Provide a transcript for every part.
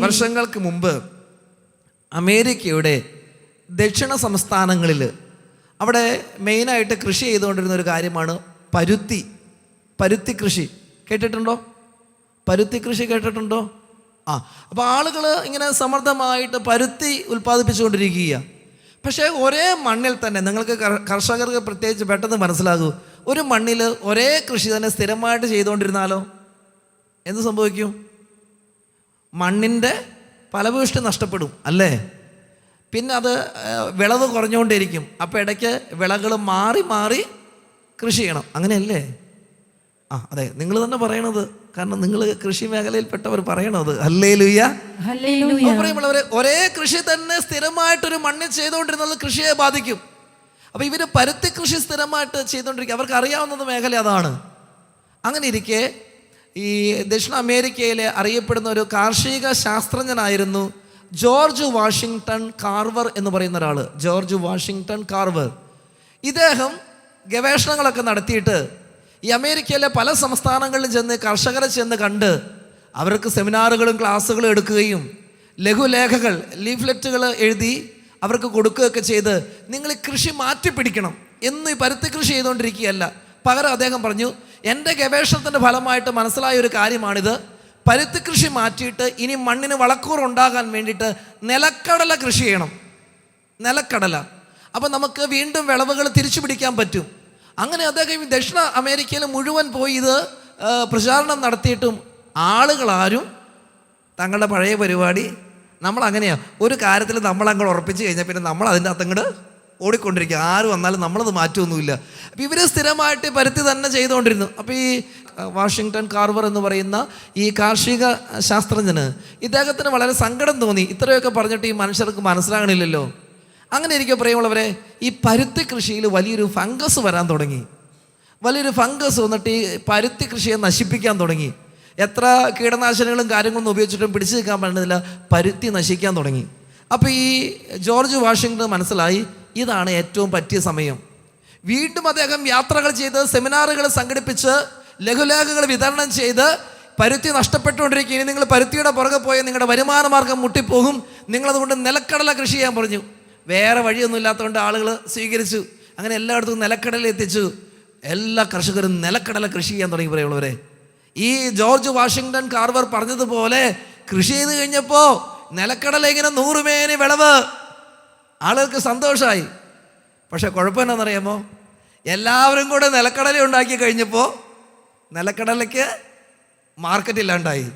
വർഷങ്ങൾക്ക് മുമ്പ് അമേരിക്കയുടെ ദക്ഷിണ സംസ്ഥാനങ്ങളിൽ അവിടെ മെയിനായിട്ട് കൃഷി ചെയ്തുകൊണ്ടിരുന്ന ഒരു കാര്യമാണ് പരുത്തി കൃഷി. കേട്ടിട്ടുണ്ടോ? പരുത്തി കൃഷി കേട്ടിട്ടുണ്ടോ? അപ്പോൾ ആളുകൾ ഇങ്ങനെ സമൃദ്ധമായിട്ട് പരുത്തി ഉൽപ്പാദിപ്പിച്ചുകൊണ്ടിരിക്കുക. പക്ഷേ ഒരേ മണ്ണിൽ തന്നെ നിങ്ങൾക്ക് കർഷകർക്ക് പ്രത്യേകിച്ച് പെട്ടെന്ന് മനസ്സിലാകൂ, ഒരു മണ്ണിൽ ഒരേ കൃഷി തന്നെ സ്ഥിരമായിട്ട് ചെയ്തുകൊണ്ടിരുന്നാലോ എന്ത് സംഭവിക്കും? മണ്ണിൻ്റെ ഫലഭൂഷ്ടി നഷ്ടപ്പെടും അല്ലേ? പിന്നെ അത് വിളവ് കുറഞ്ഞുകൊണ്ടിരിക്കും. അപ്പോൾ ഇടയ്ക്ക് വിളകൾ മാറി മാറി കൃഷി ചെയ്യണം. അങ്ങനെയല്ലേ? അതെ, നിങ്ങൾ തന്നെ പറയണത്, കാരണം നിങ്ങൾ കൃഷി മേഖലയിൽപ്പെട്ടവർ പറയണത്. ഹല്ലേലൂയ. പറയുമ്പോഴവർ ഒരേ കൃഷി തന്നെ സ്ഥിരമായിട്ടൊരു മണ്ണിൽ ചെയ്തുകൊണ്ടിരുന്നത് കൃഷിയെ ബാധിക്കും. അപ്പോൾ ഇവർ പരുത്തി കൃഷി സ്ഥിരമായിട്ട് ചെയ്തുകൊണ്ടിരിക്കുക. അവർക്ക് അറിയാവുന്നത് മേഖല അതാണ്. അങ്ങനെ ഇരിക്കെ ഈ ദക്ഷിണ അമേരിക്കയിലെ അറിയപ്പെടുന്ന ഒരു കാർഷിക ശാസ്ത്രജ്ഞനായിരുന്നു ജോർജ് വാഷിങ്ടൺ കാർവർ എന്ന് പറയുന്ന ഒരാൾ. George Washington Carver. ഇദ്ദേഹം ഗവേഷണങ്ങളൊക്കെ നടത്തിയിട്ട് ഈ അമേരിക്കയിലെ പല സംസ്ഥാനങ്ങളിലും ചെന്ന് കർഷകരെ ചെന്ന് കണ്ട് അവർക്ക് സെമിനാറുകളും ക്ലാസ്സുകളും എടുക്കുകയും ലഘുലേഖകൾ ലീഫ്ലെറ്റുകൾ എഴുതി അവർക്ക് കൊടുക്കുകയൊക്കെ ചെയ്ത് നിങ്ങൾ ഈ കൃഷി മാറ്റിപ്പിടിക്കണം എന്ന് ഈ പരുത്തി കൃഷി ചെയ്തുകൊണ്ടിരിക്കുകയല്ല. പകരം അദ്ദേഹം പറഞ്ഞു, എൻ്റെ ഗവേഷണത്തിൻ്റെ ഫലമായിട്ട് മനസ്സിലായ ഒരു കാര്യമാണിത്. പരുത്തി കൃഷി മാറ്റിയിട്ട് ഇനി മണ്ണിന് വളക്കൂറുണ്ടാകാൻ വേണ്ടിയിട്ട് നിലക്കടല കൃഷി ചെയ്യണം. നിലക്കടല. അപ്പം നമുക്ക് വീണ്ടും വിളവുകൾ തിരിച്ചു പിടിക്കാൻ പറ്റും. അങ്ങനെ അദ്ദേഹം ദക്ഷിണ അമേരിക്കയിൽ മുഴുവൻ പോയി ഇത് പ്രചാരണം നടത്തിയിട്ടും ആളുകളാരും തങ്ങളുടെ പഴയ പരിപാടി നമ്മളങ്ങനെയാണ്, ഒരു കാര്യത്തിൽ നമ്മളങ്ങോട്ട് ഉറപ്പിച്ച് കഴിഞ്ഞാൽ പിന്നെ നമ്മൾ അതിൻ്റെ അകത്തങ്ങോട്ട് ഓടിക്കൊണ്ടിരിക്കുക. ആര് വന്നാലും നമ്മളത് മാറ്റമൊന്നുമില്ല. അപ്പോൾ ഇവർ സ്ഥിരമായിട്ട് പരുത്തി തന്നെ ചെയ്തുകൊണ്ടിരുന്നു. അപ്പോൾ ഈ വാഷിങ്ടൺ കാർവർ എന്ന് പറയുന്ന ഈ കാർഷിക ശാസ്ത്രജ്ഞന് ഇദ്ദേഹത്തിന് വളരെ സങ്കടം തോന്നി. ഇത്രയൊക്കെ പറഞ്ഞിട്ട് ഈ മനുഷ്യർക്ക് മനസ്സിലാകണില്ലല്ലോ. അങ്ങനെ ഇരിക്കും പ്രിയമുള്ളവരെ, ഈ പരുത്തി കൃഷിയിൽ വലിയൊരു ഫംഗസ് വരാൻ തുടങ്ങി. വലിയൊരു ഫംഗസ് വന്നിട്ട് ഈ പരുത്തി കൃഷിയെ നശിപ്പിക്കാൻ തുടങ്ങി. എത്ര കീടനാശിനികളും കാര്യങ്ങളൊന്നും ഉപയോഗിച്ചിട്ടും പിടിച്ചു നിൽക്കാൻ പറ്റുന്നില്ല, പരുത്തി നശിക്കാൻ തുടങ്ങി. അപ്പോൾ ഈ ജോർജ് വാഷിങ്ടൺ മനസ്സിലായി ഇതാണ് ഏറ്റവും പറ്റിയ സമയം. വീണ്ടും അദ്ദേഹം യാത്രകൾ ചെയ്ത് സെമിനാറുകൾ സംഘടിപ്പിച്ച് ലഘുലേഖകൾ വിതരണം ചെയ്ത് പരുത്തി നഷ്ടപ്പെട്ടുകൊണ്ടിരിക്കുക. ഇനി നിങ്ങൾ പരുത്തിയുടെ പുറകെ പോയി നിങ്ങളുടെ വരുമാന മാർഗം മുട്ടിപ്പോകും. നിങ്ങളതുകൊണ്ട് നിലക്കടല കൃഷി ചെയ്യാൻ പറഞ്ഞു. വേറെ വഴിയൊന്നും ഇല്ലാത്തതുകൊണ്ട് ആളുകൾ സ്വീകരിച്ചു. അങ്ങനെ എല്ലായിടത്തും നിലക്കടല എത്തിച്ചു. എല്ലാ കർഷകരും നിലക്കടല കൃഷി ചെയ്യാൻ തുടങ്ങി. പറയുള്ളവരെ, ഈ ജോർജ് വാഷിങ്ടൺ കാർവർ പറഞ്ഞതുപോലെ കൃഷി ചെയ്ത് കഴിഞ്ഞപ്പോൾ നിലക്കടല ഇങ്ങനെ 100 മേനി വിളവ്. ആളുകൾക്ക് സന്തോഷമായി. പക്ഷെ കുഴപ്പമെന്നാണെന്നറിയാമോ? എല്ലാവരും കൂടെ നിലക്കടല ഉണ്ടാക്കി കഴിഞ്ഞപ്പോൾ നിലക്കടലയ്ക്ക് മാർക്കറ്റ് ഇല്ലാണ്ടായി.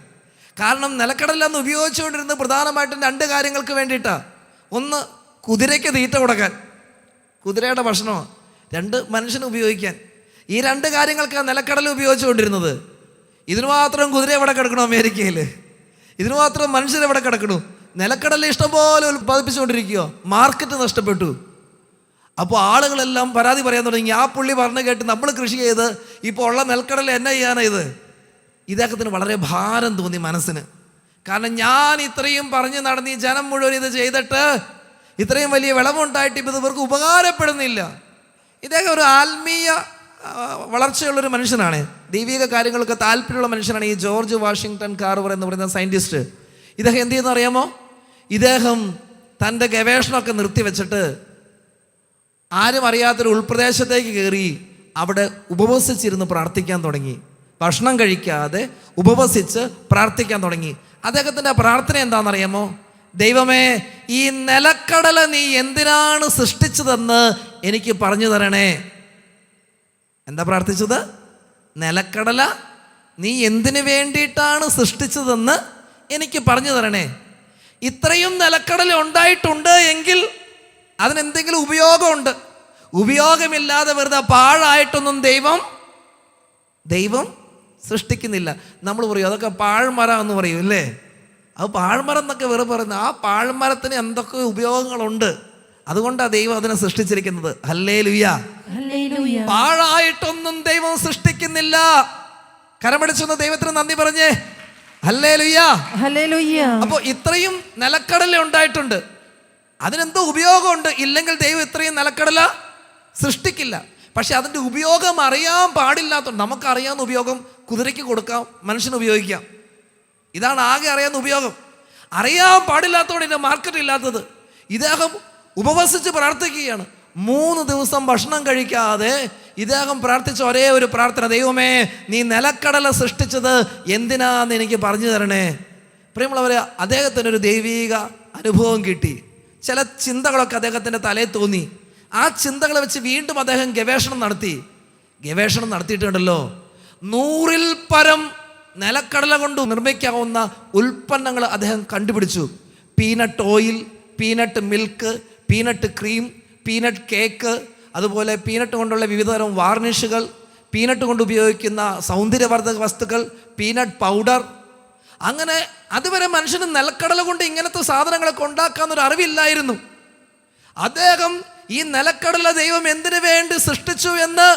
കാരണം നിലക്കടല എന്ന് ഉപയോഗിച്ചുകൊണ്ടിരുന്നത് പ്രധാനമായിട്ടും 2 കാര്യങ്ങൾക്ക് വേണ്ടിയിട്ടാണ്. ഒന്ന്, കുതിരയ്ക്ക് തീറ്റ കൊടുക്കാൻ, കുതിരയുടെ ഭക്ഷണം. 2, മനുഷ്യന് ഉപയോഗിക്കാൻ. ഈ 2 കാര്യങ്ങൾക്കാണ് നിലക്കടല ഉപയോഗിച്ചുകൊണ്ടിരുന്നത്. ഇതിനു മാത്രം കുതിര എവിടെ കിടക്കണു അമേരിക്കയിൽ? ഇതിനു മാത്രം മനുഷ്യരെവിടെ കിടക്കണു? നിലക്കടല ഇഷ്ടംപോലെ ഉൽപ്പാദിപ്പിച്ചുകൊണ്ടിരിക്കുകയോ, മാർക്കറ്റ് നഷ്ടപ്പെട്ടു. അപ്പോൾ ആളുകളെല്ലാം പരാതി പറയാൻ തുടങ്ങി. ആ പുള്ളി പറഞ്ഞു കേട്ട് നമ്മൾ കൃഷി ചെയ്ത് ഇപ്പോൾ ഉള്ള നെൽക്കടല എന്നാ ചെയ്യാനാ ഇത്? ഇദ്ദേഹത്തിന് വളരെ ഭാരം തോന്നി മനസ്സിന്. കാരണം ഞാൻ ഇത്രയും പറഞ്ഞു നടന്ന് ഈ ജനം മുഴുവൻ ഇത് ചെയ്തിട്ട് ഇത്രയും വലിയ വിളവുണ്ടായിട്ട് ഇപ്പോൾ ഇവർക്ക് ഉപകാരപ്പെടുന്നില്ല. ഇദ്ദേഹം ഒരു ആത്മീയ വളർച്ചയുള്ളൊരു മനുഷ്യനാണ്. ദൈവിക കാര്യങ്ങളൊക്കെ താല്പര്യമുള്ള മനുഷ്യനാണ് ഈ ജോർജ് വാഷിങ്ടൺ കാർവർ എന്ന് പറയുന്ന സയൻറ്റിസ്റ്റ്. ഇദ്ദേഹം എന്ത് ചെയ്യുന്ന അറിയാമോ? ഇദ്ദേഹം തൻ്റെ ഗവേഷണമൊക്കെ നിർത്തിവെച്ചിട്ട് ആരും അറിയാത്തൊരു ഉൾപ്രദേശത്തേക്ക് കയറി അവിടെ ഉപവസിച്ചിരുന്ന് പ്രാർത്ഥിക്കാൻ തുടങ്ങി. ഭക്ഷണം കഴിക്കാതെ ഉപവസിച്ച് പ്രാർത്ഥിക്കാൻ തുടങ്ങി. അദ്ദേഹത്തിൻ്റെ പ്രാർത്ഥന എന്താണെന്നറിയാമോ? ദൈവമേ, ഈ നിലക്കടല നീ എന്തിനാണ് സൃഷ്ടിച്ചതെന്ന് എനിക്ക് പറഞ്ഞു തരണേ. എന്താ പ്രാർത്ഥിച്ചത്? നിലക്കടല നീ എന്തിനു വേണ്ടിയിട്ടാണ് സൃഷ്ടിച്ചതെന്ന് എനിക്ക് പറഞ്ഞു തരണേ. ഇത്രയും നിലക്കടല ഉണ്ടായിട്ടുണ്ട് എങ്കിൽ അതിനെന്തെങ്കിലും ഉപയോഗമുണ്ട്. ഉപയോഗമില്ലാതെ വെറുതെ പാഴായിട്ടൊന്നും ദൈവം സൃഷ്ടിക്കുന്നില്ല. നമ്മൾ പറയും അതൊക്കെ പാഴ്മരം എന്ന് പറയും അല്ലേ? അത് പാഴ്മരം എന്നൊക്കെ വെറുതെ പറയുന്നത്. ആ പാഴ്മരത്തിന് എന്തൊക്കെ ഉപയോഗങ്ങളുണ്ട്. അതുകൊണ്ടാണ് ദൈവം അതിനെ സൃഷ്ടിച്ചിരിക്കുന്നത്. ഹല്ലേലൂയ. പാഴായിട്ടൊന്നും ദൈവം സൃഷ്ടിക്കുന്നില്ല. കരമടിച്ചൊന്ന് ദൈവത്തിന് നന്ദി പറഞ്ഞേ. ഹല്ലേലൂയ. അപ്പോൾ ഇത്രയും നിലക്കടല ഉണ്ടായിട്ടുണ്ട്, അതിനെന്തോ ഉപയോഗമുണ്ട്. ഇല്ലെങ്കിൽ ദൈവം ഇത്രയും നിലക്കടല സൃഷ്ടിക്കില്ല. പക്ഷെ അതിൻ്റെ ഉപയോഗം അറിയാൻ പാടില്ലാത്തതുകൊണ്ട്, നമുക്കറിയാവുന്ന ഉപയോഗം കുതിരയ്ക്ക് കൊടുക്കാം, മനുഷ്യന് ഉപയോഗിക്കാം. ഇതാണ് ആകെ അറിയാവുന്ന ഉപയോഗം. അറിയാൻ പാടില്ലാത്തതുകൊണ്ട് ഇതിൻ്റെ മാർക്കറ്റ് ഇല്ലാത്തത്. ഇദ്ദേഹം ഉപവസിച്ച് പ്രാർത്ഥിക്കുകയാണ്. 3 ദിവസം ഭക്ഷണം കഴിക്കാതെ ഇദ്ദേഹം പ്രാർത്ഥിച്ച ഒരേ ഒരു പ്രാർത്ഥന, ദൈവമേ നീ നിലക്കടല സൃഷ്ടിച്ചത് എന്തിനാന്ന് എനിക്ക് പറഞ്ഞു തരണേ. പ്രിയമുള്ളവരെ, അദ്ദേഹത്തിനൊരു ദൈവീക അനുഭവം കിട്ടി. ചില ചിന്തകളൊക്കെ അദ്ദേഹത്തിൻ്റെ തലയിൽ തോന്നി. ആ ചിന്തകളെ വെച്ച് വീണ്ടും അദ്ദേഹം ഗവേഷണം നടത്തിയിട്ടുണ്ടല്ലോ. 100-ൽ പരം നിലക്കടല കൊണ്ട് നിർമ്മിക്കാവുന്ന ഉൽപ്പന്നങ്ങൾ അദ്ദേഹം കണ്ടുപിടിച്ചു. Peanut oil, peanut milk, peanut cream, peanut cake, അതുപോലെ പീനട്ട് കൊണ്ടുള്ള വിവിധതരം വാർണിഷുകൾ, പീനട്ട് കൊണ്ട് ഉപയോഗിക്കുന്ന സൗന്ദര്യവർദ്ധക വസ്തുക്കൾ, പീനട്ട് പൗഡർ. അങ്ങനെ അതുവരെ മനുഷ്യന് നിലക്കടല കൊണ്ട് ഇങ്ങനത്തെ സാധനങ്ങളൊക്കെ ഉണ്ടാക്കാന്നൊരു അറിവില്ലായിരുന്നു. അദ്ദേഹം ഈ നിലക്കടല ദൈവം എന്തിനു വേണ്ടി സൃഷ്ടിച്ചു എന്ന്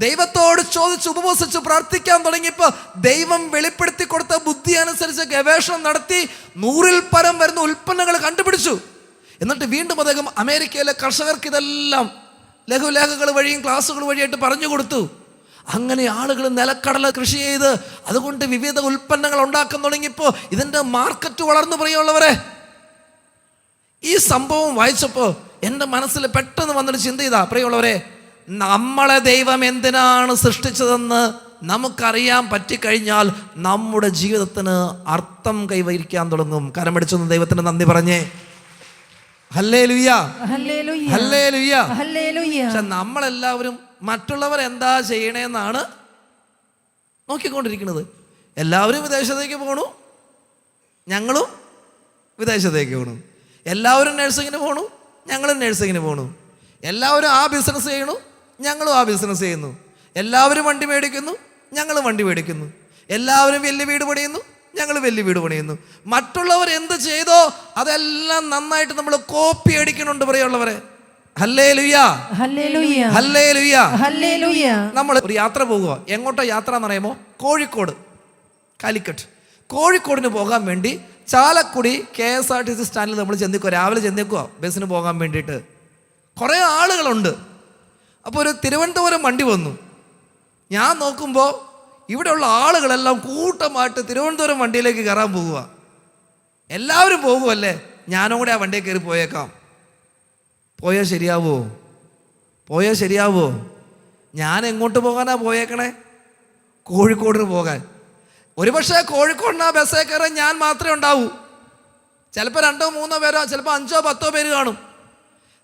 ദൈവത്തോട് ചോദിച്ച് ഉപവസിച്ച് പ്രാർത്ഥിക്കാൻ തുടങ്ങിയപ്പോൾ ദൈവം വെളിപ്പെടുത്തി കൊടുത്ത ബുദ്ധി അനുസരിച്ച് ഗവേഷണം നടത്തി 100-ൽ പരം വരുന്ന ഉൽപ്പന്നങ്ങൾ കണ്ടുപിടിച്ചു. എന്നിട്ട് വീണ്ടും അദ്ദേഹം അമേരിക്കയിലെ കർഷകർക്ക് ഇതെല്ലാം ലഘുലേഖകൾ വഴിയും ക്ലാസ്സുകൾ വഴിയായിട്ട് പറഞ്ഞു കൊടുത്തു. അങ്ങനെ ആളുകൾ നിലക്കടല കൃഷി ചെയ്ത് അതുകൊണ്ട് വിവിധ ഉൽപ്പന്നങ്ങൾ ഉണ്ടാക്കാൻ തുടങ്ങിയപ്പോൾ ഇതിൻ്റെ മാർക്കറ്റ് വളർന്നു. പറയുള്ളവരെ, ഈ സംഭവം വായിച്ചപ്പോൾ എൻ്റെ മനസ്സിൽ പെട്ടെന്ന് വന്നൊരു ചിന്ത ഇതാ. പ്രിയമുള്ളവരെ, നമ്മളെ ദൈവം എന്തിനാണ് സൃഷ്ടിച്ചതെന്ന് നമുക്കറിയാൻ പറ്റിക്കഴിഞ്ഞാൽ നമ്മുടെ ജീവിതത്തിന് അർത്ഥം കൈവരിക്കാൻ തുടങ്ങും. കരമടിച്ചൊന്ന് ദൈവത്തിന് നന്ദി പറഞ്ഞേ. Hallelujah, hallelujah, hallelujah. പക്ഷെ നമ്മളെല്ലാവരും മറ്റുള്ളവർ എന്താ ചെയ്യണേന്നാണ് നോക്കിക്കൊണ്ടിരിക്കുന്നത്. എല്ലാവരും വിദേശത്തേക്ക് പോകണു, ഞങ്ങളും വിദേശത്തേക്ക് പോകണു. എല്ലാവരും നഴ്സിങ്ങിന് പോകണു, ഞങ്ങളും നഴ്സിങ്ങിന് പോകണു. എല്ലാവരും ആ ബിസിനസ് ചെയ്യണു, ഞങ്ങളും ആ ബിസിനസ് ചെയ്യുന്നു. എല്ലാവരും വണ്ടി മേടിക്കുന്നു, ഞങ്ങളും വണ്ടി മേടിക്കുന്നു. എല്ലാവരും വലിയ വീട് പണിയുന്നു, ഞങ്ങൾ വലിയ വീട് പണിയുന്നു. മറ്റുള്ളവർ എന്ത് ചെയ്തോ അതെല്ലാം നന്നായിട്ട് നമ്മൾ കോപ്പി അടിക്കണുണ്ട്. പറയുള്ളവരെ, ഹല്ലേലൂയ, ഹല്ലേലൂയ, ഹല്ലേലൂയ, ഹല്ലേലൂയ. നമ്മൾ ഒരു യാത്ര പോകുക. എങ്ങോട്ടാ യാത്ര എന്ന് പറയുമ്പോൾ കോഴിക്കോട്, കാലിക്കറ്റ്. കോഴിക്കോടിന് പോകാൻ വേണ്ടി ചാലക്കുടി KSRTC സ്റ്റാൻഡിൽ നമ്മൾ ചെന്നിക്കുക. രാവിലെ ചെന്നിക്കുക ബസ്സിന് പോകാൻ വേണ്ടിയിട്ട്. കുറേ ആളുകളുണ്ട്. അപ്പോൾ ഒരു തിരുവനന്തപുരം വണ്ടി വന്നു. ഞാൻ നോക്കുമ്പോൾ ഇവിടെയുള്ള ആളുകളെല്ലാം കൂട്ടമായിട്ട് തിരുവനന്തപുരം വണ്ടിയിലേക്ക് കയറാൻ പോകുക. എല്ലാവരും പോകുമല്ലേ, ഞാനും കൂടെ ആ വണ്ടിയിൽ കയറി പോയേക്കാം. പോയാൽ ശരിയാവോ? ഞാൻ എങ്ങോട്ട് പോകാനാ പോയേക്കണേ? കോഴിക്കോടിന് പോകാൻ. ഒരുപക്ഷെ കോഴിക്കോടിന് ആ ബസ്സേ കയറാൻ ഞാൻ മാത്രമേ ഉണ്ടാവൂ. ചിലപ്പോൾ 2-3 പേരോ, ചിലപ്പോൾ 5-10 പേര് കാണും.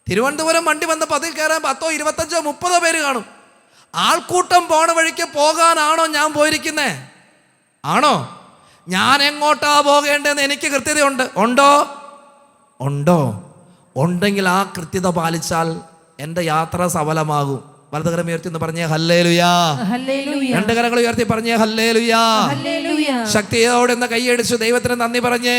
തിരുവനന്തപുരം വണ്ടി വന്നപ്പോൾ അതിൽ കയറാൻ 10, 25, 30 പേര് കാണും. ആൾക്കൂട്ടം പോണ വഴിക്ക് പോകാനാണോ ഞാൻ പോയിരിക്കുന്നേ? ആണോ? ഞാൻ എങ്ങോട്ടാ പോകേണ്ടതെന്ന് എനിക്ക് കൃത്യതയുണ്ട്. ഉണ്ടോ? ഉണ്ടെങ്കിൽ ആ കൃത്യത പാലിച്ചാൽ എൻ്റെ യാത്ര സഫലമാകും. വലതുകരം ഉയർത്തി എന്ന് പറഞ്ഞേ ഹല്ലേലൂയാ. 2 കരങ്ങൾ ഉയർത്തി പറഞ്ഞേ ഹല്ലേലൂയാ. ശക്തിയോടെ എന്ന കൈയടിച്ചു ദൈവത്തിന് നന്ദി പറഞ്ഞേ.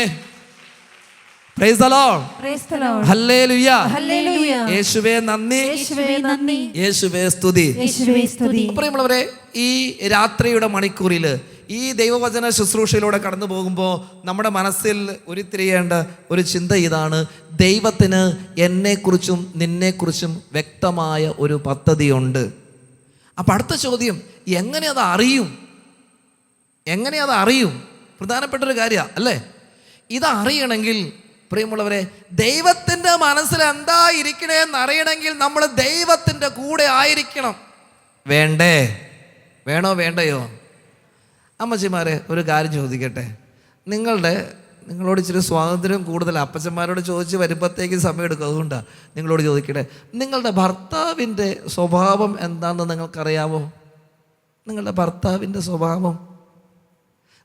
Praise the Lord, praise the Lord, hallelujah, hallelujah. യേശുവേ നന്ദി, യേശുവേ നന്ദി, യേശുവേ സ്തുതി, യേശുവേ സ്തുതി. പ്രിയമുള്ളവരെ, ഈ രാത്രിയുടെ മണിക്കൂറിൽ ഈ ദൈവവചന ശുശ്രൂഷയിലൂടെ കടന്നു പോകുമ്പോൾ നമ്മുടെ മനസ്സിൽ ഉരുത്തിരിയേണ്ട ഒരു ചിന്ത ഇതാണ്: ദൈവത്തിന് എന്നെക്കുറിച്ചും നിന്നെക്കുറിച്ചും വ്യക്തമായ ഒരു പദ്ധതിയുണ്ട്. അപ്പം അടുത്ത ചോദ്യം, എങ്ങനെ അത് അറിയും? പ്രധാനപ്പെട്ടൊരു കാര്യമാണ് അല്ലേ? ഇതറിയണമെങ്കിൽ പ്രിയമുള്ളവരെ, ദൈവത്തിൻ്റെ മനസ്സിൽ എന്താ ഇരിക്കണേന്ന് അറിയണമെങ്കിൽ നമ്മൾ ദൈവത്തിൻ്റെ കൂടെ ആയിരിക്കണം. വേണ്ടയോ? അമ്മച്ചിമാരെ, ഒരു കാര്യം ചോദിക്കട്ടെ. നിങ്ങളോട് ഇച്ചിരി സ്വാതന്ത്ര്യം കൂടുതൽ അപ്പച്ചന്മാരോട് ചോദിച്ച് വരുമ്പോഴത്തേക്ക് സമയം എടുക്കും. അതുകൊണ്ടാണ് നിങ്ങളോട് ചോദിക്കട്ടെ, നിങ്ങളുടെ ഭർത്താവിൻ്റെ സ്വഭാവം എന്താണെന്ന് നിങ്ങൾക്കറിയാമോ? നിങ്ങളുടെ ഭർത്താവിൻ്റെ സ്വഭാവം.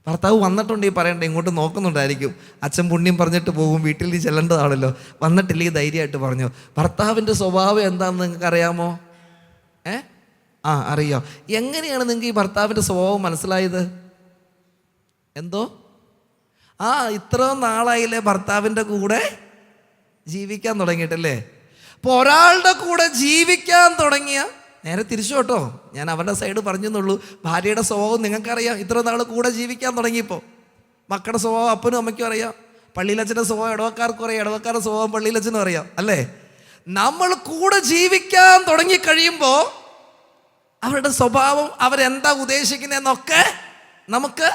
ഭർത്താവ് വന്നിട്ടുണ്ട് ഈ പറയണ്ട, ഇങ്ങോട്ട് നോക്കുന്നുണ്ടായിരിക്കും. അച്ഛൻ പുണ്യം പറഞ്ഞിട്ട് പോകും, വീട്ടിൽ നീ ചെല്ലേണ്ടതാണല്ലോ. വന്നിട്ടില്ലെങ്കിൽ ധൈര്യമായിട്ട് പറഞ്ഞു. ഭർത്താവിൻ്റെ സ്വഭാവം എന്താണെന്ന് നിങ്ങൾക്ക് അറിയാമോ? അറിയാം. എങ്ങനെയാണ് നിങ്ങൾക്ക് ഈ ഭർത്താവിൻ്റെ സ്വഭാവം മനസ്സിലായത്? ഇത്രയും നാളായില്ലേ ഭർത്താവിൻ്റെ കൂടെ ജീവിക്കാൻ തുടങ്ങിയിട്ടല്ലേ? അപ്പോൾ ഒരാളുടെ കൂടെ ജീവിക്കാൻ തുടങ്ങിയ നേരെ തിരിച്ചു കേട്ടോ, ഞാൻ അവരുടെ സൈഡ് പറഞ്ഞെന്നുള്ളൂ. ഭാര്യയുടെ സ്വഭാവം നിങ്ങൾക്കറിയാം. ഇത്ര നാൾ കൂടെ ജീവിക്കാൻ തുടങ്ങിയപ്പോൾ മക്കളുടെ സ്വഭാവം അപ്പനും അമ്മയ്ക്കും അറിയാം. പള്ളിയിലച്ഛൻ്റെ സ്വഭാവം ഇടവക്കാർക്കും അറിയാം, ഇടവക്കാരുടെ സ്വഭാവം പള്ളിയിലച്ഛനും അറിയാം അല്ലേ? നമ്മൾ കൂടെ ജീവിക്കാൻ തുടങ്ങിക്കഴിയുമ്പോൾ അവരുടെ സ്വഭാവം, അവരെന്താ ഉദ്ദേശിക്കുന്നതെന്നൊക്കെ നമുക്ക്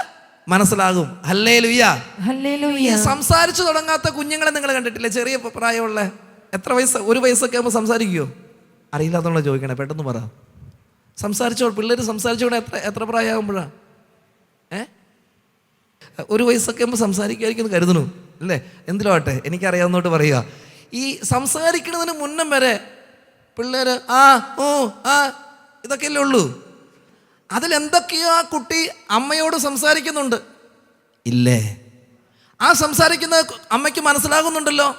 മനസ്സിലാകും. ഹല്ലേലൂയ. ഹല്ലേലൂയ. ഈ സംസാരിച്ചു തുടങ്ങാത്ത കുഞ്ഞുങ്ങളെ നിങ്ങൾ കണ്ടിട്ടില്ലേ? ചെറിയ പ്രായമുള്ള എത്ര വയസ്സ്, 1 വയസ്സൊക്കെ ആകുമ്പോൾ സംസാരിക്കുമോ? അറിയില്ലാത്തവളെ ചോദിക്കണേ, പെട്ടെന്ന് പറ. സംസാരിച്ചോ? പിള്ളേർ സംസാരിച്ചോടെ എത്ര പ്രായമാകുമ്പോഴാണ്? 1 വയസ്സൊക്കെ ആകുമ്പോൾ സംസാരിക്കുമായിരിക്കും കരുതണു അല്ലേ? എന്തിലോ ആട്ടെ, എനിക്കറിയാവുന്നോട്ട് പറയുക. ഈ സംസാരിക്കുന്നതിന് മുന്നം വരെ പിള്ളേർ ആ ഓ ആ ഇതൊക്കെയല്ലേ ഉള്ളൂ. അതിലെന്തൊക്കെയോ ആ കുട്ടി അമ്മയോട് സംസാരിക്കുന്നുണ്ട് ഇല്ലേ? ആ സംസാരിക്കുന്ന അമ്മയ്ക്ക് മനസ്സിലാകുന്നുണ്ടല്ലോ.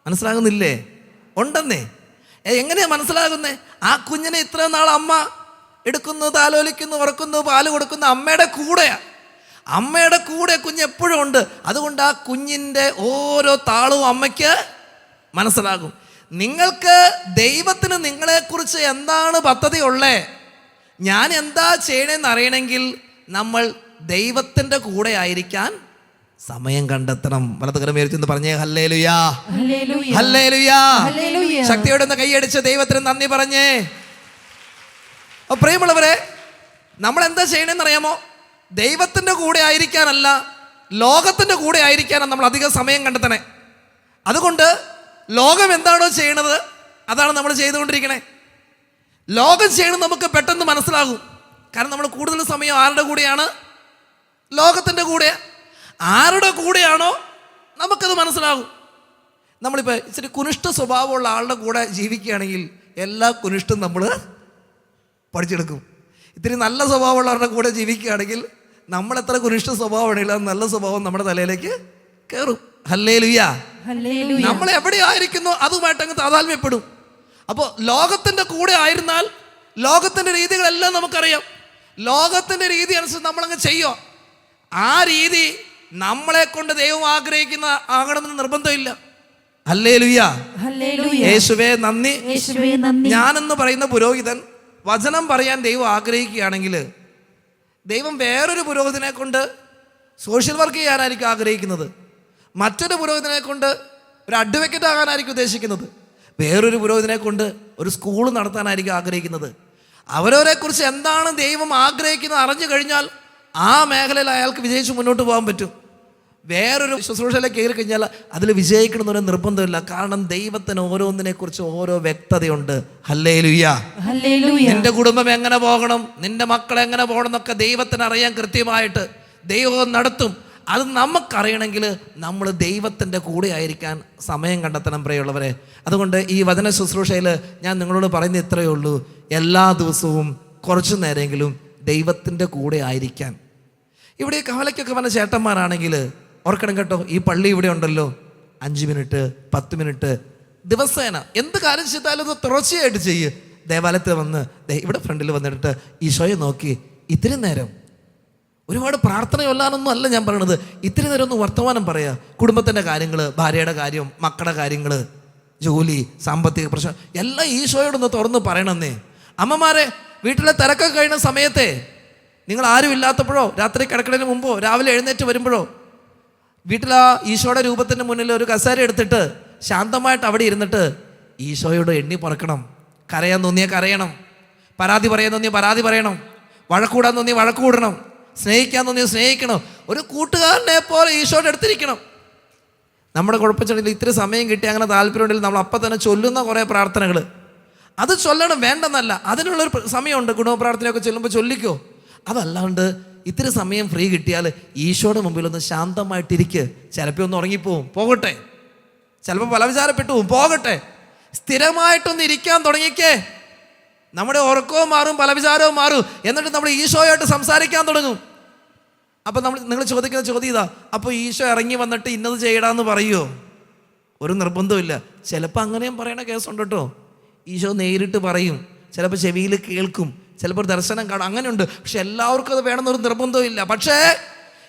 മനസ്സിലാകുന്നില്ലേ? ഉണ്ടെന്നേ. എങ്ങനെയാ മനസ്സിലാകുന്നേ? ആ കുഞ്ഞിനെ ഇത്ര നാൾ അമ്മ എടുക്കുന്നു, താലോലിക്കുന്നു, ഉറക്കുന്നു, പാല് കൊടുക്കുന്നു അമ്മയുടെ കൂടെയാ. അമ്മയുടെ കൂടെ കുഞ്ഞ് എപ്പോഴും ഉണ്ട്. അതുകൊണ്ട് ആ കുഞ്ഞിൻ്റെ ഓരോ താളവും അമ്മയ്ക്ക് മനസ്സിലാകും. നിങ്ങൾക്ക് ദൈവത്തിന് നിങ്ങളെക്കുറിച്ച് എന്താണ് പദ്ധതി ഉള്ളേ, ഞാൻ എന്താ ചെയ്യണമെന്ന് അറിയണമെങ്കിൽ നമ്മൾ ദൈവത്തിൻ്റെ കൂടെ ആയിരിക്കാൻ സമയം കണ്ടെത്തണം. വലതുകരം ഉയർത്തി പറഞ്ഞേ ഹല്ലേലൂയാ, ഹല്ലേലൂയാ. ശക്തിയോടെ ഒന്ന് കൈയടിച്ച് ദൈവത്തിന് നന്ദി പറഞ്ഞേ. പ്രിയമുള്ളവരെ, നമ്മൾ എന്താ ചെയ്യണമെന്ന് അറിയാമോ? ദൈവത്തിൻ്റെ കൂടെ ആയിരിക്കാനല്ല, ലോകത്തിൻ്റെ കൂടെ ആയിരിക്കാനാണ് നമ്മൾ അധികം സമയം കണ്ടെത്തണേ. അതുകൊണ്ട് ലോകം എന്താണോ ചെയ്യണത് അതാണ് നമ്മൾ ചെയ്തുകൊണ്ടിരിക്കണേ. ലോകം ചെയ്യണം നമുക്ക് പെട്ടെന്ന് മനസ്സിലാകും. കാരണം നമ്മൾ കൂടുതൽ സമയം ആരുടെ കൂടെയാണ്? ലോകത്തിൻ്റെ കൂടെ. ആരുടെ കൂടെയാണോ നമുക്കത് മനസ്സിലാകും. നമ്മളിപ്പോൾ ഇച്ചിരി കുനിഷ്ഠ സ്വഭാവമുള്ള ആളുടെ കൂടെ ജീവിക്കുകയാണെങ്കിൽ എല്ലാ കുനിഷ്ഠം നമ്മൾ പഠിച്ചെടുക്കും. ഇത്തിരി നല്ല സ്വഭാവമുള്ളവരുടെ കൂടെ ജീവിക്കുകയാണെങ്കിൽ നമ്മളെത്ര കുനിഷ്ഠ സ്വഭാവമാണെങ്കിലും നല്ല സ്വഭാവം നമ്മുടെ തലയിലേക്ക് കയറും. ഹല്ലേലൂയാ. നമ്മൾ എവിടെയായിരിക്കുന്നു അതുമായിട്ട് അങ്ങ് താതാത്മ്യപ്പെടും. അപ്പോൾ ലോകത്തിൻ്റെ കൂടെ ആയിരുന്നാൽ ലോകത്തിൻ്റെ രീതികളെല്ലാം നമുക്കറിയാം. ലോകത്തിൻ്റെ രീതി അനുസരിച്ച് നമ്മളങ്ങ് ചെയ്യോ. ആ രീതി നമ്മളെ കൊണ്ട് ദൈവം ആഗ്രഹിക്കുന്ന ആകണമെന്ന് നിർബന്ധമില്ല. ഹല്ലേലൂയാ, യേശുവേ നന്ദി. ഞാനെന്ന് പറയുന്ന പുരോഹിതൻ വചനം പറയാൻ ദൈവം ആഗ്രഹിക്കുകയാണെങ്കിൽ ദൈവം വേറൊരു പുരോഹിതനെ കൊണ്ട് സോഷ്യൽ വർക്ക് ചെയ്യാനായിരിക്കും ആഗ്രഹിക്കുന്നത്. മറ്റൊരു പുരോഹിതനെ കൊണ്ട് ഒരു അഡ്വക്കേറ്റ് ആകാനായിരിക്കും ഉദ്ദേശിക്കുന്നത്. വേറൊരു പുരോഹിതനെ കൊണ്ട് ഒരു സ്കൂൾ നടത്താനായിരിക്കും ആഗ്രഹിക്കുന്നത്. അവരവരെക്കുറിച്ച് എന്താണ് ദൈവം ആഗ്രഹിക്കുന്നത് അറിഞ്ഞു കഴിഞ്ഞാൽ ആ മേഖലയിൽ അയാൾക്ക് വിജയിച്ച് മുന്നോട്ട് പോകാൻ പറ്റും. വേറൊരു ശുശ്രൂഷയിലേക്ക് കയറി കഴിഞ്ഞാൽ അതിൽ വിജയിക്കണമെന്നൊരു നിർബന്ധമില്ല. കാരണം ദൈവത്തിന് ഓരോന്നിനെക്കുറിച്ച് ഓരോ വ്യക്തതയുണ്ട്. ഹല്ലേലൂയാ. നിന്റെ കുടുംബം എങ്ങനെ പോകണം, നിന്റെ മക്കൾ എങ്ങനെ പോകണം എന്നൊക്കെ ദൈവത്തിന് അറിയാൻ കൃത്യമായിട്ട്. ദൈവം നടത്തും. അത് നമുക്കറിയണമെങ്കിൽ നമ്മൾ ദൈവത്തിൻ്റെ കൂടെ ആയിരിക്കാൻ സമയം കണ്ടെത്തണം പ്രിയമുള്ളവരെ. അതുകൊണ്ട് ഈ വചന ശുശ്രൂഷയിൽ ഞാൻ നിങ്ങളോട് പറയുന്നത് ഇത്രയേ ഉള്ളൂ. എല്ലാ ദിവസവും കുറച്ചു നേരമെങ്കിലും ദൈവത്തിൻ്റെ കൂടെ ആയിരിക്കാൻ. ഇവിടെ കവലയ്ക്കൊക്കെ വന്ന ചേട്ടന്മാരാണെങ്കിൽ ഓർക്കണം കേട്ടോ, ഈ പള്ളി ഇവിടെ ഉണ്ടല്ലോ, 5 മിനിറ്റ് 10 മിനിറ്റ് ദിവസേന എന്ത് കാര്യം ചെയ്താലും അത് തുടർച്ചയായിട്ട് ചെയ്യ്. ദേവാലയത്തിൽ വന്ന് ഇവിടെ ഫ്രണ്ടിൽ വന്നിട്ട് ഈശോയെ നോക്കി ഇത്തിരി നേരം, ഒരുപാട് പ്രാർത്ഥന ചൊല്ലാനൊന്നും അല്ല ഞാൻ പറയണത്, ഇത്തിരി നേരം ഒന്ന് വർത്തമാനം പറയുക. കുടുംബത്തിൻ്റെ കാര്യങ്ങൾ, ഭാര്യയുടെ കാര്യം, മക്കളുടെ കാര്യങ്ങൾ, ജോലി, സാമ്പത്തിക പ്രശ്നം എല്ലാം ഈശോയോടൊന്ന് തുറന്ന് പറയണമെന്നേ. അമ്മമാരെ, വീട്ടിലെ തിരക്കൊക്കെ കഴിയുന്ന സമയത്തെ നിങ്ങൾ ആരും ഇല്ലാത്തപ്പോഴോ, രാത്രി കിടക്കുന്നതിന് മുമ്പോ, രാവിലെ എഴുന്നേറ്റ് വരുമ്പോഴോ വീട്ടിൽ ആ ഈശോയുടെ രൂപത്തിൻ്റെ മുന്നിൽ ഒരു കസേര എടുത്തിട്ട് ശാന്തമായിട്ട് അവിടെ ഇരുന്നിട്ട് ഈശോയോട് എണ്ണി പറക്കണം. കരയാൻ തോന്നിയാൽ കരയണം, പരാതി പറയാൻ തോന്നിയാൽ പരാതി പറയണം, വഴക്കൂടാൻ തോന്നിയാൽ വഴക്കൂടണം, സ്നേഹിക്കാൻ തോന്നിയാൽ സ്നേഹിക്കണം. ഒരു കൂട്ടുകാരനെ പോലെ ഈശോയുടെ അടുത്തിരിക്കണം. നമ്മുടെ കുഴപ്പച്ചെങ്കിൽ ഇത്തിരി സമയം കിട്ടി അങ്ങനെ താല്പര്യമുണ്ടെങ്കിൽ നമ്മൾ അപ്പം തന്നെ ചൊല്ലുന്ന കുറേ പ്രാർത്ഥനകൾ അത് ചൊല്ലണം, വേണ്ടെന്നല്ല. അതിനുള്ളൊരു സമയമുണ്ട്. കുടുംബപ്രാർത്ഥനയൊക്കെ ചൊല്ലുമ്പോൾ ചൊല്ലിക്കോ. അതല്ലാണ്ട് ഇത്തിരി സമയം ഫ്രീ കിട്ടിയാൽ ഈശോയുടെ മുമ്പിലൊന്ന് ശാന്തമായിട്ടിരിക്കുക. ചിലപ്പോൾ ഒന്ന് ഉറങ്ങിപ്പോവും, പോകട്ടെ. ചിലപ്പോൾ പല വിചാരപ്പെട്ടു പോവും, പോകട്ടെ. സ്ഥിരമായിട്ടൊന്ന് ഇരിക്കാൻ തുടങ്ങിക്കേ. നമ്മുടെ ഉറക്കവും മാറും, പല വിചാരവും മാറും. എന്നിട്ട് നമ്മൾ ഈശോയായിട്ട് സംസാരിക്കാൻ തുടങ്ങും. അപ്പം നിങ്ങൾ ചോദിക്കുന്ന ചോദ്യം ഇതാ, അപ്പോൾ ഈശോ ഇറങ്ങി വന്നിട്ട് ഇന്നത് ചെയ്യടാന്ന് പറയുമോ? ഒരു നിർബന്ധമില്ല. ചിലപ്പോൾ അങ്ങനെയും പറയണ കേസുണ്ട് കേട്ടോ. ഈശോ നേരിട്ട് പറയും, ചിലപ്പോൾ ചെവിയിൽ കേൾക്കും, ചിലപ്പോൾ ദർശനം കാണും, അങ്ങനെയുണ്ട്. പക്ഷെ എല്ലാവർക്കും അത് വേണമെന്നൊരു നിർബന്ധമില്ല. പക്ഷേ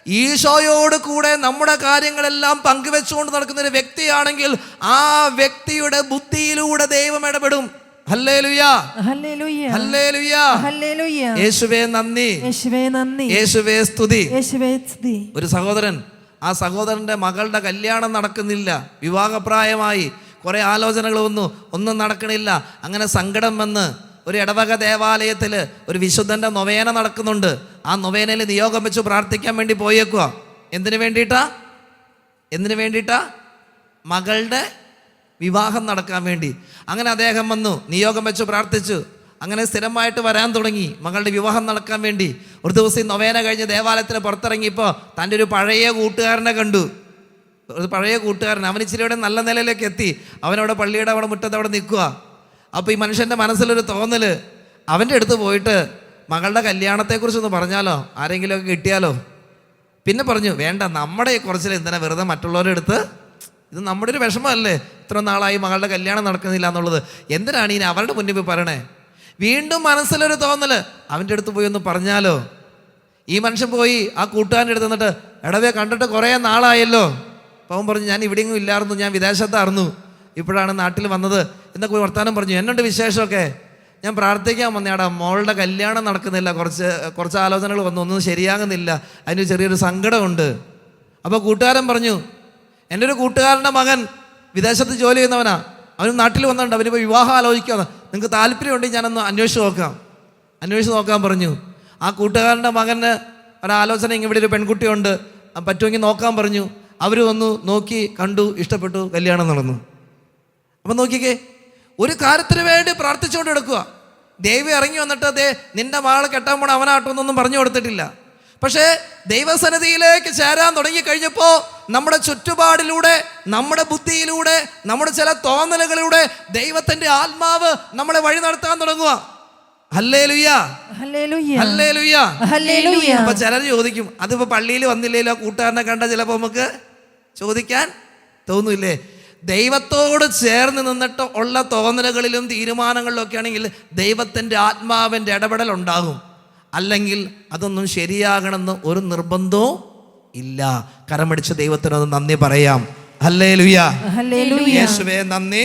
ഈശോയോട് കൂടെ നമ്മുടെ കാര്യങ്ങളെല്ലാം പങ്കുവെച്ചുകൊണ്ട് നടക്കുന്ന ഒരു വ്യക്തിയാണെങ്കിൽ ആ വ്യക്തിയുടെ ബുദ്ധിയിലൂടെ ദൈവം ഇടപെടും. ഹല്ലേലൂയാ, ഹല്ലേലൂയാ, ഹല്ലേലൂയാ, ഹല്ലേലൂയാ. യേശുവേ നന്ദി, യേശുവേ നന്ദി, യേശുവേ സ്തുതി, യേശുവേ സ്തുതി. ഒരു സഹോദരൻ, ആ സഹോദരൻ്റെ മകളുടെ കല്യാണം നടക്കുന്നില്ല, വിവാഹപ്രായമായി, കുറേ ആലോചനകൾ വന്നു, ഒന്നും നടക്കണില്ല. അങ്ങനെ സങ്കടം വന്ന് ഒരു ഇടവക ദേവാലയത്തിൽ ഒരു വിശുദ്ധൻ്റെ നൊവേന നടക്കുന്നുണ്ട്. ആ നൊവേനയിൽ നിയോഗം വെച്ച് പ്രാർത്ഥിക്കാൻ വേണ്ടി പോയേക്കുക. എന്തിനു വേണ്ടിയിട്ടാ? മകളുടെ വിവാഹം നടക്കാൻ വേണ്ടി. അങ്ങനെ അദ്ദേഹം വന്നു, നിയോഗം വെച്ച് പ്രാർത്ഥിച്ചു. അങ്ങനെ സ്ഥിരമായിട്ട് വരാൻ തുടങ്ങി മകളുടെ വിവാഹം നടക്കാൻ വേണ്ടി. ഒരു ദിവസം നൊവേന കഴിഞ്ഞ് ദേവാലയത്തിന് പുറത്തിറങ്ങിയപ്പോൾ തൻ്റെ ഒരു പഴയ കൂട്ടുകാരനെ കണ്ടു. ഒരു പഴയ കൂട്ടുകാരൻ, അവൻ ഇച്ചിരിയുടെ നല്ല നിലയിലേക്ക് എത്തി. അവനവിടെ പള്ളിയുടെ അവിടെ മുറ്റത്ത് അവിടെ നിൽക്കുക. അപ്പോൾ ഈ മനുഷ്യൻ്റെ മനസ്സിലൊരു തോന്നൽ, അവൻ്റെ അടുത്ത് പോയിട്ട് മകളുടെ കല്യാണത്തെക്കുറിച്ചൊന്ന് പറഞ്ഞാലോ, ആരെങ്കിലുമൊക്കെ കിട്ടിയാലോ. പിന്നെ പറഞ്ഞു, വേണ്ട, നമ്മുടെ ഈ കുറച്ചിൽ എന്തിനാ വെറുതെ മറ്റുള്ളവരുടെ അടുത്ത്, ഇത് നമ്മുടെ ഒരു വിഷമമല്ലേ, ഇത്ര നാളായി മകളുടെ കല്യാണം നടക്കുന്നില്ല എന്നുള്ളത്, എന്തിനാണ് ഇനി അവരുടെ മുന്നിൽ പോയി പറയണേ. വീണ്ടും മനസ്സിലൊരു തോന്നൽ, അവൻ്റെ അടുത്ത് പോയി ഒന്ന് പറഞ്ഞാലോ. ഈ മനുഷ്യൻ പോയി ആ കൂട്ടുകാരൻ്റെ അടുത്ത് നിന്നിട്ട്, എടവേ കണ്ടിട്ട് കുറേ നാളായല്ലോ. അപ്പോൾ അവൻ പറഞ്ഞു, ഞാൻ ഇവിടെയെങ്കിലും ഇല്ലായിരുന്നു, ഞാൻ വിദേശത്തായിരുന്നു, ഇപ്പോഴാണ് നാട്ടിൽ വന്നത് എന്നൊക്കെ വർത്താനം പറഞ്ഞു. എന്നുണ്ട് വിശേഷമൊക്കെ? ഞാൻ പ്രാർത്ഥിക്കാൻ വന്നേടാ, മോളുടെ കല്യാണം നടക്കുന്നില്ല, കുറച്ച് ആലോചനകൾ വന്നു, ഒന്നും ശരിയാകുന്നില്ല, അതിന് ചെറിയൊരു സങ്കടമുണ്ട്. അപ്പോൾ കൂട്ടുകാരൻ പറഞ്ഞു, എൻ്റെ ഒരു കൂട്ടുകാരൻ്റെ മകൻ വിദേശത്ത് ജോലി ചെയ്യുന്നവനാ, അവന് നാട്ടിൽ വന്നിട്ടുണ്ട്, അവനിപ്പോൾ വിവാഹം ആലോചിക്കാന്ന്, നിങ്ങൾക്ക് താല്പര്യമുണ്ടെങ്കിൽ ഞാനൊന്ന് അന്വേഷിച്ച് നോക്കാൻ പറഞ്ഞു. ആ കൂട്ടുകാരൻ്റെ മകന് ഒരാലോചന, ഇവിടെ ഒരു പെൺകുട്ടിയുണ്ട്, പറ്റുമെങ്കിൽ നോക്കാൻ പറഞ്ഞു. അവർ വന്നു, നോക്കി, കണ്ടു, ഇഷ്ടപ്പെട്ടു, കല്യാണം നടന്നു. അപ്പം നോക്കിക്കേ, ഒരു കാര്യത്തിന് വേണ്ടി പ്രാർത്ഥിച്ചുകൊണ്ട് എടുക്കുക. ദൈവം ഇറങ്ങി വന്നിട്ട് അതേ നിന്റെ മകളെ കെട്ടാൻ പോണ അവനാട്ടൊന്നും പറഞ്ഞു കൊടുത്തിട്ടില്ല. പക്ഷേ ദൈവസന്നിധിയിലേക്ക് ചേരാൻ തുടങ്ങിക്കഴിഞ്ഞപ്പോൾ നമ്മുടെ ചുറ്റുപാടിലൂടെ, നമ്മുടെ ബുദ്ധിയിലൂടെ, നമ്മുടെ ചില തോന്നലുകളിലൂടെ ദൈവത്തിൻ്റെ ആത്മാവ് നമ്മളെ വഴി നടത്താൻ തുടങ്ങുക. Hallelujah, hallelujah, hallelujah. അപ്പൊ ചിലർ ചോദിക്കും, അതിപ്പോ പള്ളിയിൽ വന്നില്ലല്ലോ, കൂട്ടുകാരനെ കണ്ട ചിലപ്പോൾ നമുക്ക് ചോദിക്കാൻ തോന്നൂല്ലേ? ദൈവത്തോട് ചേർന്ന് നിന്നിട്ട് ഉള്ള തോന്നലുകളിലും തീരുമാനങ്ങളിലും ഒക്കെ ആണെങ്കിൽ ദൈവത്തിൻ്റെ ആത്മാവിൻ്റെ ഇടപെടൽ ഉണ്ടാകും. അല്ലെങ്കിൽ അതൊന്നും ശരിയാകണമെന്ന് ഒരു നിർബന്ധവും ഇല്ല. കരമടിച്ച് ദൈവത്തിനൊന്ന് നന്ദി പറയാം. ഹല്ലേലൂയ, യേശുവേ നന്ദി.